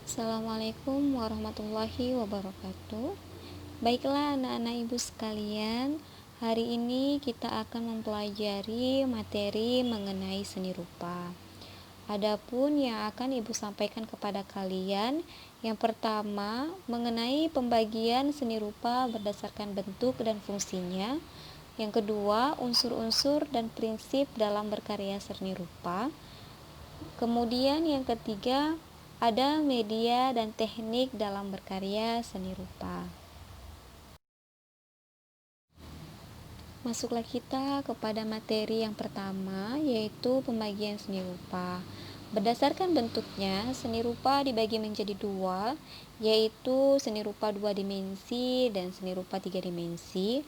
Assalamualaikum warahmatullahi wabarakatuh. Baiklah anak-anak ibu sekalian, hari ini kita akan mempelajari materi mengenai seni rupa. Adapun yang akan ibu sampaikan kepada kalian, yang pertama mengenai pembagian seni rupa berdasarkan bentuk dan fungsinya. Yang kedua, unsur-unsur dan prinsip dalam berkarya seni rupa. Kemudian yang ketiga, ada media dan teknik dalam berkarya seni rupa. Masuklah kita kepada materi yang pertama, yaitu pembagian seni rupa. Berdasarkan bentuknya, seni rupa dibagi menjadi dua, yaitu seni rupa 2 dimensi dan seni rupa 3 dimensi.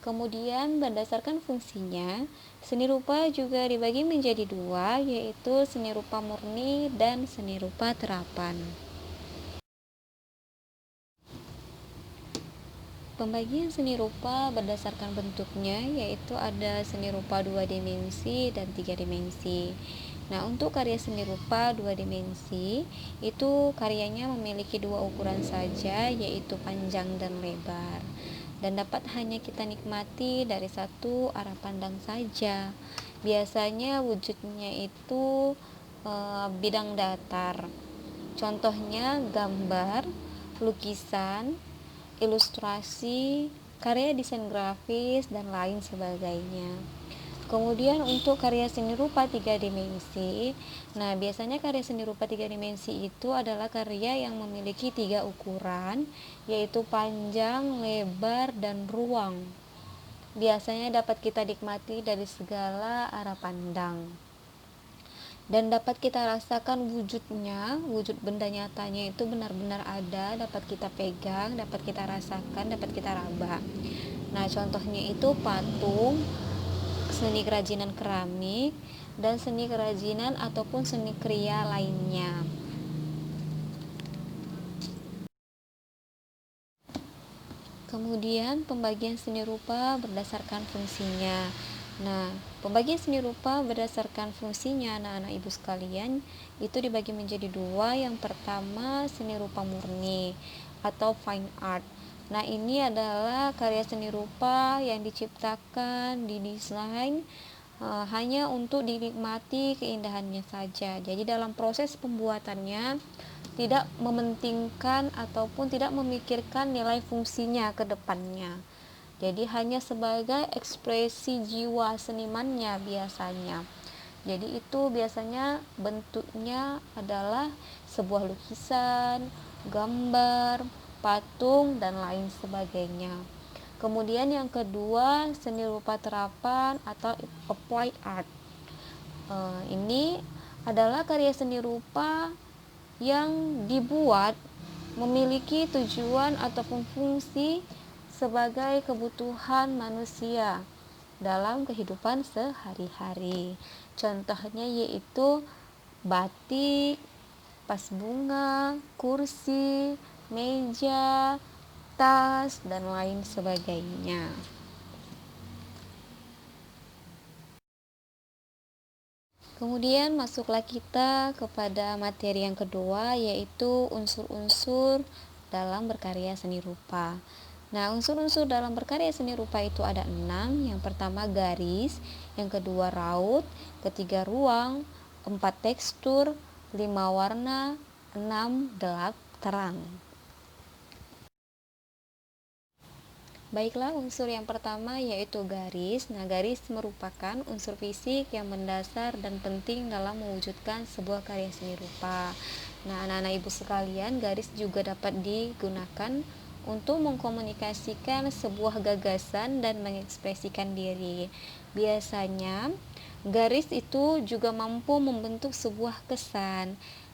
Kemudian berdasarkan fungsinya, seni rupa juga dibagi menjadi dua, yaitu seni rupa murni dan seni rupa terapan. Pembagian seni rupa berdasarkan bentuknya, yaitu ada seni rupa 2 dimensi dan 3 dimensi. Nah, untuk karya seni rupa 2 dimensi, itu karyanya memiliki dua ukuran saja, yaitu panjang dan lebar. Dan dapat hanya kita nikmati dari satu arah pandang saja. Biasanya wujudnya itu bidang datar. Contohnya gambar, lukisan, ilustrasi, karya desain grafis, dan lain sebagainya. Kemudian untuk karya seni rupa 3 dimensi, nah biasanya karya seni rupa 3 dimensi itu adalah karya yang memiliki 3 ukuran, yaitu panjang, lebar, dan ruang. Biasanya dapat kita nikmati dari segala arah pandang. Dan dapat kita rasakan wujudnya, wujud benda nyatanya itu benar-benar ada, dapat kita pegang, dapat kita rasakan, dapat kita raba. Nah, contohnya itu patung, seni kerajinan keramik, dan seni kerajinan ataupun seni kriya lainnya. Kemudian pembagian seni rupa berdasarkan fungsinya. Nah, pembagian seni rupa berdasarkan fungsinya anak-anak ibu sekalian itu dibagi menjadi dua. Yang pertama seni rupa murni atau fine art. Nah, ini adalah karya seni rupa yang diciptakan, didesain hanya untuk dinikmati keindahannya saja. Jadi dalam proses pembuatannya tidak mementingkan ataupun tidak memikirkan nilai fungsinya ke depannya. Jadi hanya sebagai ekspresi jiwa senimannya biasanya. Jadi itu biasanya bentuknya adalah sebuah lukisan, gambar, patung, dan lain sebagainya. Kemudian yang kedua, seni rupa terapan atau applied art. Ini adalah karya seni rupa yang dibuat memiliki tujuan ataupun fungsi sebagai kebutuhan manusia dalam kehidupan sehari-hari. Contohnya yaitu batik, vas bunga, kursi, meja, tas, dan lain sebagainya. Kemudian masuklah kita kepada materi yang kedua, yaitu unsur-unsur dalam berkarya seni rupa. Nah, unsur-unsur dalam berkarya seni rupa itu ada 6. Yang pertama garis, yang kedua raut, ketiga ruang, 4 tekstur, 5 warna, 6 gelap terang. Baiklah, unsur yang pertama yaitu garis. Nah, garis merupakan unsur fisik yang mendasar dan penting dalam mewujudkan sebuah karya seni rupa. Nah, anak-anak ibu sekalian, garis juga dapat digunakan untuk mengkomunikasikan sebuah gagasan dan mengekspresikan diri. Biasanya, garis itu juga mampu membentuk sebuah kesan.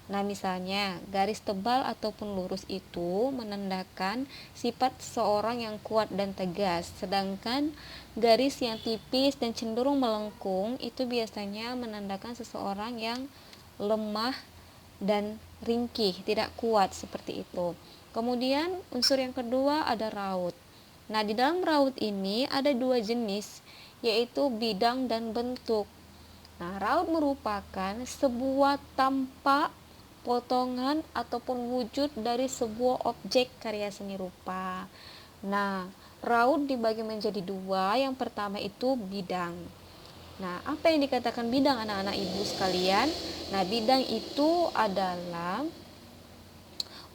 Nah, misalnya, garis tebal ataupun lurus itu menandakan sifat seseorang yang kuat dan tegas, sedangkan garis yang tipis dan cenderung melengkung itu biasanya menandakan seseorang yang lemah dan ringkih, tidak kuat seperti itu. Kemudian, unsur yang kedua ada raut. Nah, di dalam raut ini ada dua jenis, yaitu bidang dan bentuk. Nah, raut merupakan sebuah tampak potongan ataupun wujud dari sebuah objek karya seni rupa. Nah, raut dibagi menjadi dua. Yang pertama itu bidang. Nah, apa yang dikatakan bidang, anak-anak ibu sekalian? Nah, bidang itu adalah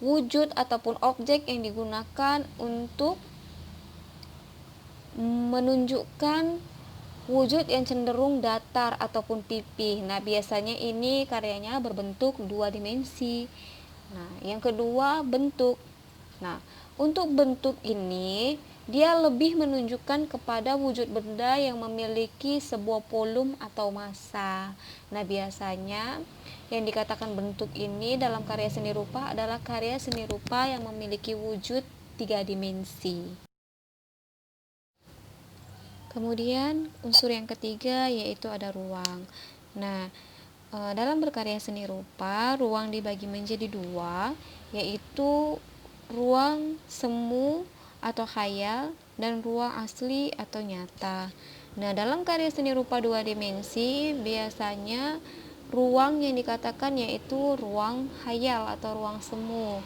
wujud ataupun objek yang digunakan untuk menunjukkan wujud yang cenderung datar ataupun pipih. Nah, biasanya ini karyanya berbentuk dua dimensi. Nah, yang kedua bentuk. Nah, untuk bentuk ini dia lebih menunjukkan kepada wujud benda yang memiliki sebuah volume atau massa. Nah, biasanya yang dikatakan bentuk ini dalam karya seni rupa adalah karya seni rupa yang memiliki wujud tiga dimensi. Kemudian unsur yang ketiga yaitu ada ruang. Nah, dalam berkarya seni rupa, ruang dibagi menjadi dua, yaitu ruang semu atau khayal dan ruang asli atau nyata. Nah, dalam karya seni rupa dua dimensi, biasanya ruang yang dikatakan yaitu ruang khayal atau ruang semu.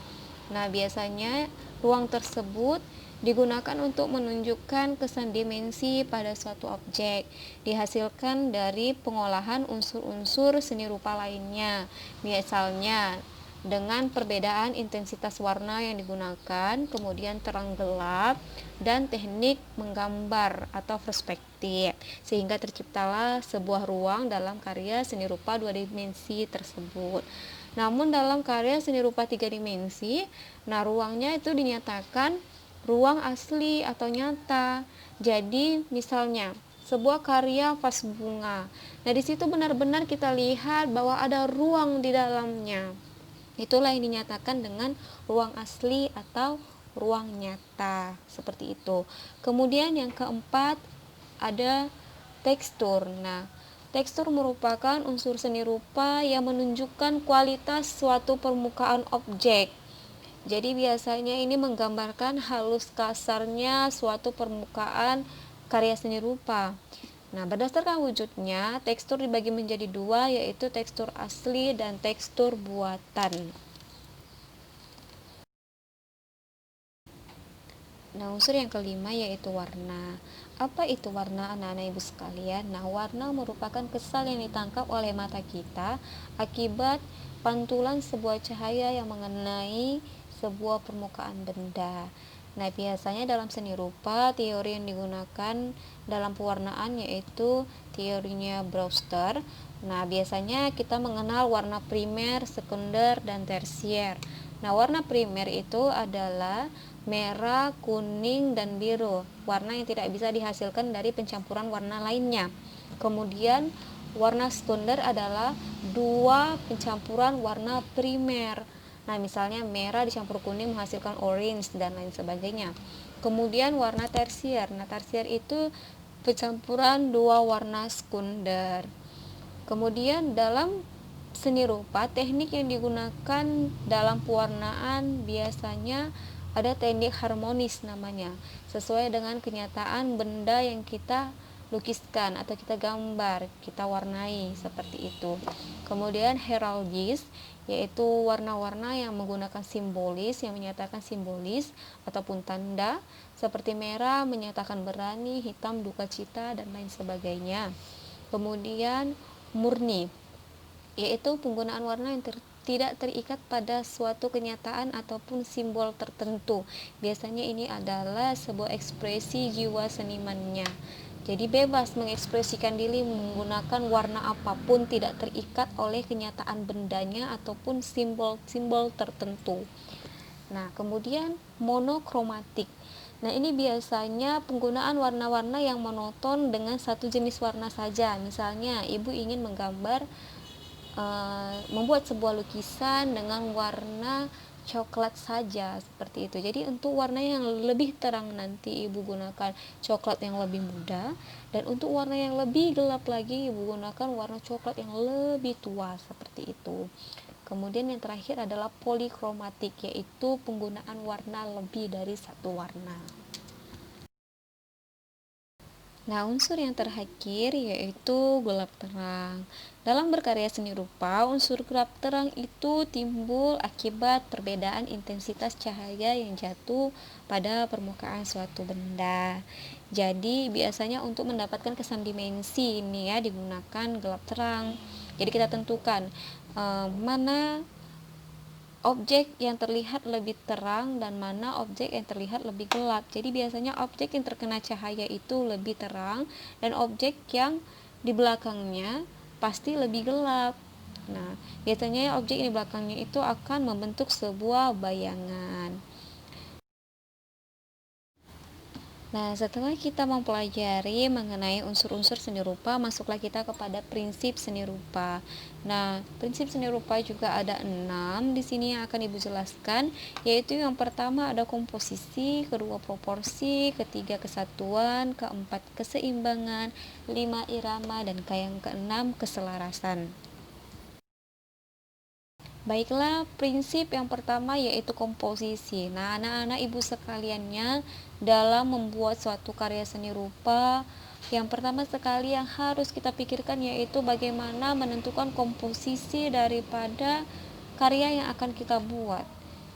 Nah, biasanya ruang tersebut digunakan untuk menunjukkan kesan dimensi pada suatu objek, dihasilkan dari pengolahan unsur-unsur seni rupa lainnya. Misalnya, dengan perbedaan intensitas warna yang digunakan, kemudian terang gelap, dan teknik menggambar atau perspektif, sehingga terciptalah sebuah ruang dalam karya seni rupa dua dimensi tersebut. Namun dalam karya seni rupa tiga dimensi, nah ruangnya itu dinyatakan ruang asli atau nyata. Jadi misalnya sebuah karya vas bunga. Nah, di situ benar-benar kita lihat bahwa ada ruang di dalamnya. Itulah yang dinyatakan dengan ruang asli atau ruang nyata, seperti itu. Kemudian yang keempat ada tekstur. Nah, tekstur merupakan unsur seni rupa yang menunjukkan kualitas suatu permukaan objek. Jadi biasanya ini menggambarkan halus kasarnya suatu permukaan karya seni rupa. Nah, berdasarkan wujudnya, tekstur dibagi menjadi dua, yaitu tekstur asli dan tekstur buatan. Nah, unsur yang kelima yaitu warna. Apa itu warna, anak-anak ibu sekalian? Nah, warna merupakan kesal yang ditangkap oleh mata kita akibat pantulan sebuah cahaya yang mengenai sebuah permukaan benda. Nah, biasanya dalam seni rupa, teori yang digunakan dalam pewarnaan yaitu teorinya Brewster. Nah, biasanya kita mengenal warna primer, sekunder, dan tersier. Nah, warna primer itu adalah merah, kuning, dan biru, warna yang tidak bisa dihasilkan dari pencampuran warna lainnya. Kemudian warna sekunder adalah dua pencampuran warna primer. Nah, misalnya merah dicampur kuning menghasilkan orange dan lain sebagainya. Kemudian warna tersier. Nah, tersier itu pencampuran dua warna sekunder. Kemudian dalam seni rupa, teknik yang digunakan dalam pewarnaan biasanya ada teknik harmonis namanya, sesuai dengan kenyataan benda yang kita lukiskan atau kita gambar, kita warnai seperti itu. Kemudian heraldis, yaitu warna-warna yang menggunakan simbolis, yang menyatakan simbolis ataupun tanda, seperti merah menyatakan berani, hitam duka cita, dan lain sebagainya. Kemudian murni, yaitu penggunaan warna yang tidak terikat pada suatu kenyataan ataupun simbol tertentu. Biasanya ini adalah sebuah ekspresi jiwa senimannya. Jadi bebas mengekspresikan diri menggunakan warna apapun, tidak terikat oleh kenyataan bendanya ataupun simbol-simbol tertentu. Nah, kemudian monokromatik. Nah, ini biasanya penggunaan warna-warna yang monoton dengan satu jenis warna saja. Misalnya, ibu ingin menggambar membuat sebuah lukisan dengan warna coklat saja, seperti itu. Jadi untuk warna yang lebih terang nanti ibu gunakan coklat yang lebih muda, dan untuk warna yang lebih gelap lagi ibu gunakan warna coklat yang lebih tua, seperti itu. Kemudian yang terakhir adalah polikromatik, yaitu penggunaan warna lebih dari satu warna. Nah, unsur yang terakhir yaitu gelap terang. Dalam berkarya seni rupa, unsur gelap terang itu timbul akibat perbedaan intensitas cahaya yang jatuh pada permukaan suatu benda. Jadi, biasanya untuk mendapatkan kesan dimensi ini ya digunakan gelap terang. Jadi kita tentukan mana objek yang terlihat lebih terang dan mana objek yang terlihat lebih gelap. Jadi biasanya objek yang terkena cahaya itu lebih terang dan objek yang di belakangnya pasti lebih gelap. Nah, biasanya objek yang di belakangnya itu akan membentuk sebuah bayangan. Nah, setelah kita mempelajari mengenai unsur-unsur seni rupa, masuklah kita kepada prinsip seni rupa. Nah, prinsip seni rupa juga ada 6 di sini yang akan Ibu jelaskan, yaitu yang pertama ada komposisi, kedua proporsi, ketiga kesatuan, keempat keseimbangan, 5 irama, dan yang keenam keselarasan. Baiklah, prinsip yang pertama yaitu komposisi. Nah, anak-anak ibu sekaliannya, dalam membuat suatu karya seni rupa, yang pertama sekali yang harus kita pikirkan yaitu bagaimana menentukan komposisi daripada karya yang akan kita buat.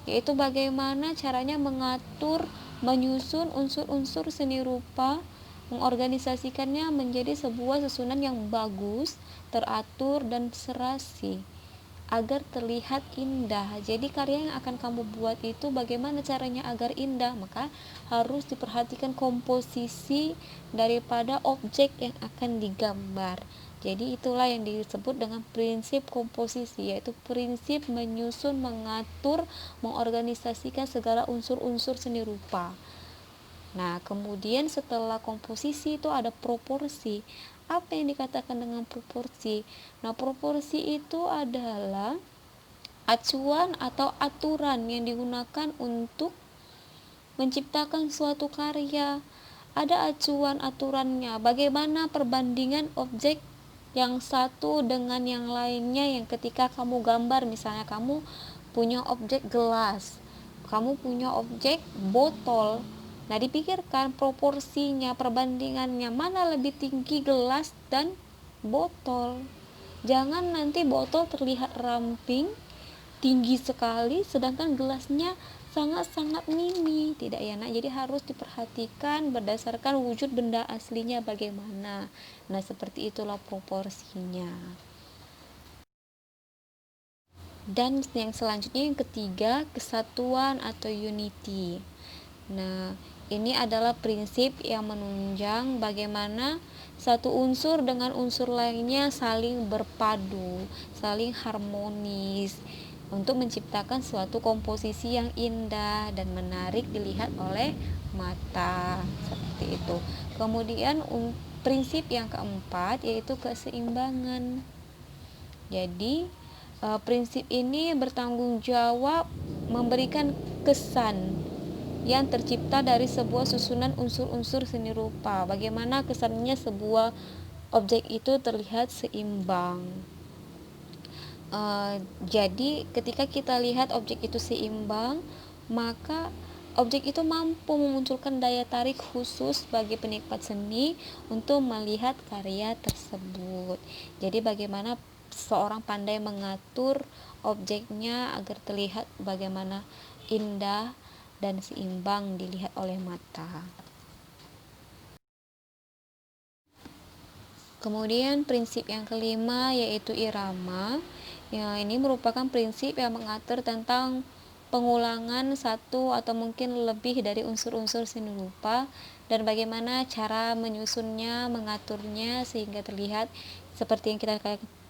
Yaitu bagaimana caranya mengatur, menyusun unsur-unsur seni rupa, mengorganisasikannya menjadi sebuah susunan yang bagus, teratur, dan serasi agar terlihat indah. Jadi karya yang akan kamu buat itu bagaimana caranya agar indah, maka harus diperhatikan komposisi daripada objek yang akan digambar. Jadi itulah yang disebut dengan prinsip komposisi, yaitu prinsip menyusun, mengatur, mengorganisasikan segala unsur-unsur seni rupa. Nah, kemudian setelah komposisi itu ada proporsi. Apa yang dikatakan dengan proporsi? Nah, proporsi itu adalah acuan atau aturan yang digunakan untuk menciptakan suatu karya. Ada acuan aturannya, bagaimana perbandingan objek yang satu dengan yang lainnya yang ketika kamu gambar, misalnya kamu punya objek gelas, kamu punya objek botol. Nah, dipikirkan proporsinya, perbandingannya, mana lebih tinggi gelas dan botol. Jangan nanti botol terlihat ramping, tinggi sekali, sedangkan gelasnya sangat-sangat mini. Tidak ya nak, jadi harus diperhatikan berdasarkan wujud benda aslinya bagaimana. Nah, seperti itulah proporsinya. Dan yang selanjutnya yang ketiga, kesatuan atau unity. Nah, ini adalah prinsip yang menunjang bagaimana satu unsur dengan unsur lainnya saling berpadu, saling harmonis untuk menciptakan suatu komposisi yang indah dan menarik dilihat oleh mata. Seperti itu. Kemudian prinsip yang keempat yaitu keseimbangan. Jadi, prinsip ini bertanggung jawab memberikan kesan yang tercipta dari sebuah susunan unsur-unsur seni rupa. Bagaimana kesannya sebuah objek itu terlihat seimbang. Jadi ketika kita lihat objek itu seimbang, maka objek itu mampu memunculkan daya tarik khusus bagi penikmat seni untuk melihat karya tersebut. Jadi bagaimana seorang pandai mengatur objeknya agar terlihat bagaimana indah dan seimbang dilihat oleh mata. Kemudian prinsip yang kelima yaitu irama. Ya, ini merupakan prinsip yang mengatur tentang pengulangan satu atau mungkin lebih dari unsur-unsur seni rupa dan bagaimana cara menyusunnya, mengaturnya sehingga terlihat seperti yang kita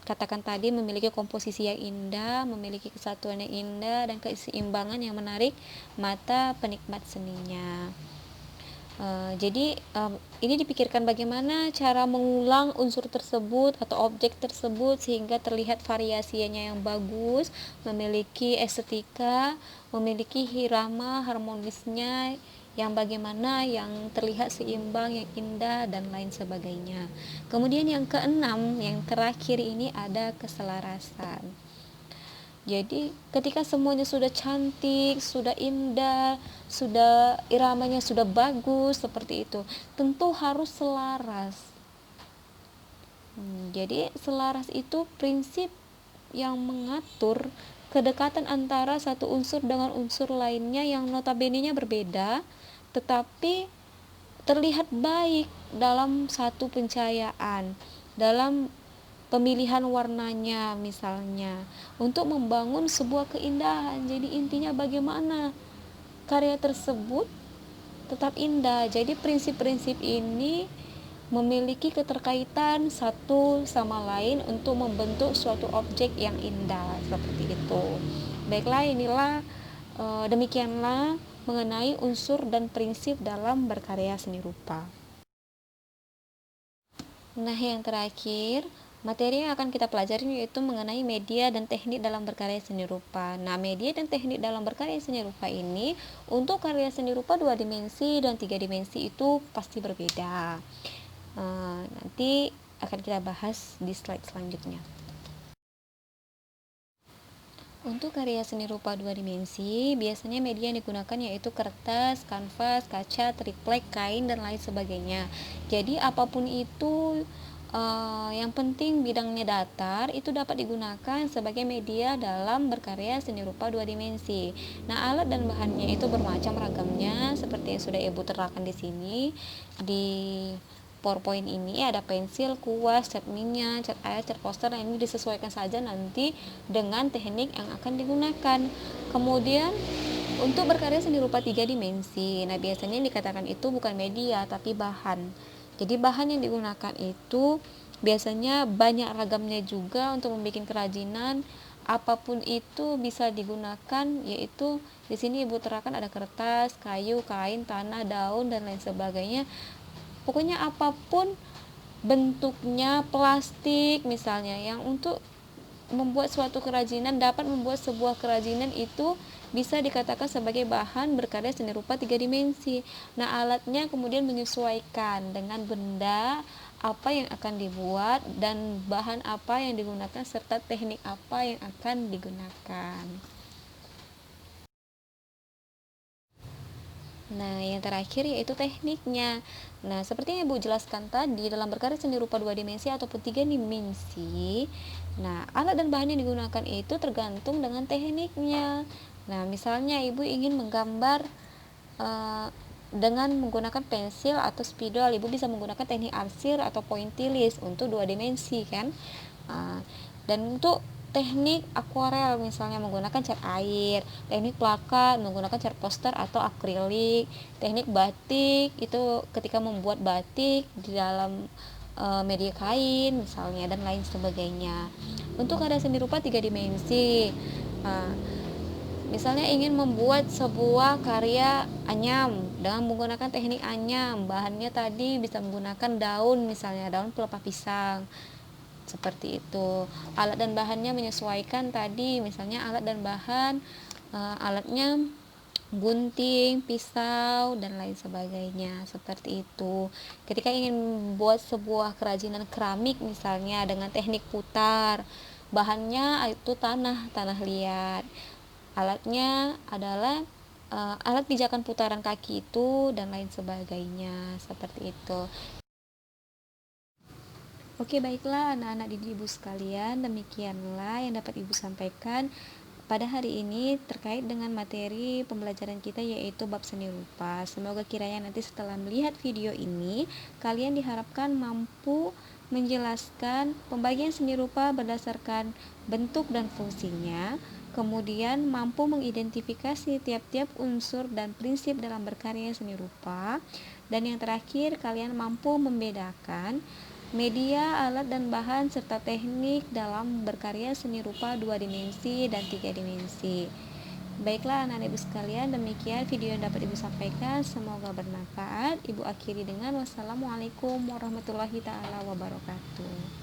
katakan tadi, memiliki komposisi yang indah, memiliki kesatuan yang indah dan keseimbangan yang menarik mata penikmat seninya. Jadi ini dipikirkan bagaimana cara mengulang unsur tersebut atau objek tersebut sehingga terlihat variasinya yang bagus, memiliki estetika, memiliki irama harmonisnya yang bagaimana yang terlihat seimbang, yang indah dan lain sebagainya. Kemudian yang keenam, yang terakhir ini ada keselarasan. Jadi ketika semuanya sudah cantik, sudah indah, sudah iramanya sudah bagus seperti itu, tentu harus selaras. Jadi selaras itu prinsip yang mengatur kedekatan antara satu unsur dengan unsur lainnya yang notabene-nya berbeda, tetapi terlihat baik dalam satu pencahayaan, dalam pemilihan warnanya misalnya, untuk membangun sebuah keindahan. Jadi intinya bagaimana karya tersebut tetap indah. Jadi prinsip-prinsip ini memiliki keterkaitan satu sama lain untuk membentuk suatu objek yang indah seperti itu. Baiklah, inilah demikianlah mengenai unsur dan prinsip dalam berkarya seni rupa. Nah, yang terakhir, materi yang akan kita pelajari yaitu mengenai media dan teknik dalam berkarya seni rupa. Nah, media dan teknik dalam berkarya seni rupa ini untuk karya seni rupa 2 dimensi dan 3 dimensi itu pasti berbeda. Nanti akan kita bahas di slide selanjutnya. Untuk karya seni rupa 2 dimensi, biasanya media yang digunakan yaitu kertas, kanvas, kaca, triplek, kain, dan lain sebagainya. Jadi apapun itu, yang penting bidangnya datar, itu dapat digunakan sebagai media dalam berkarya seni rupa 2 dimensi. Nah, alat dan bahannya itu bermacam ragamnya, seperti yang sudah Ibu terangkan di sini. Di PowerPoint ini ada pensil, kuas, cat minyak, cat air, cat poster. Nah, ini disesuaikan saja nanti dengan teknik yang akan digunakan. Kemudian untuk berkarya seni rupa 3 dimensi, nah biasanya yang dikatakan itu bukan media tapi bahan. Jadi bahan yang digunakan itu biasanya banyak ragamnya juga untuk membuat kerajinan. Apapun itu bisa digunakan, yaitu di sini Ibu terangkan ada kertas, kayu, kain, tanah, daun, dan lain sebagainya. Pokoknya apapun bentuknya, plastik misalnya, yang untuk membuat suatu kerajinan, dapat membuat sebuah kerajinan itu bisa dikatakan sebagai bahan berkarya seni rupa 3 dimensi. Nah, alatnya kemudian menyesuaikan dengan benda apa yang akan dibuat dan bahan apa yang digunakan serta teknik apa yang akan digunakan. Nah, yang terakhir yaitu tekniknya. Nah, seperti yang Ibu jelaskan tadi, dalam berkarya seni rupa 2 dimensi ataupun 3 dimensi, nah, alat dan bahan yang digunakan itu tergantung dengan tekniknya. Nah, misalnya Ibu ingin menggambar dengan menggunakan pensil atau spidol, Ibu bisa menggunakan teknik arsir atau pointillis untuk 2 dimensi kan. Dan untuk teknik akuarel misalnya menggunakan cat air, teknik plakat menggunakan cat poster atau akrilik, teknik batik itu ketika membuat batik di dalam media kain misalnya, dan lain sebagainya. Untuk karya seni rupa 3 dimensi, misalnya ingin membuat sebuah karya anyam dengan menggunakan teknik anyam, bahannya tadi bisa menggunakan daun, misalnya daun pelepah pisang seperti itu. Alat dan bahannya menyesuaikan tadi, misalnya alat dan bahan, alatnya gunting, pisau, dan lain sebagainya seperti itu. Ketika ingin membuat sebuah kerajinan keramik misalnya dengan teknik putar, bahannya itu tanah liat, alatnya adalah alat pijakan putaran kaki itu, dan lain sebagainya seperti itu. Oke, baiklah anak-anak didik Ibu sekalian, demikianlah yang dapat Ibu sampaikan pada hari ini terkait dengan materi pembelajaran kita yaitu bab seni rupa. Semoga kiranya nanti setelah melihat video ini, kalian diharapkan mampu menjelaskan pembagian seni rupa berdasarkan bentuk dan fungsinya, kemudian mampu mengidentifikasi tiap-tiap unsur dan prinsip dalam berkarya seni rupa, dan yang terakhir kalian mampu membedakan media, alat dan bahan, serta teknik dalam berkarya seni rupa 2 dimensi dan 3 dimensi. Baiklah anak-anak Ibu sekalian, demikian video yang dapat Ibu sampaikan, semoga bermanfaat. Ibu akhiri dengan wassalamualaikum warahmatullahi taala wabarakatuh.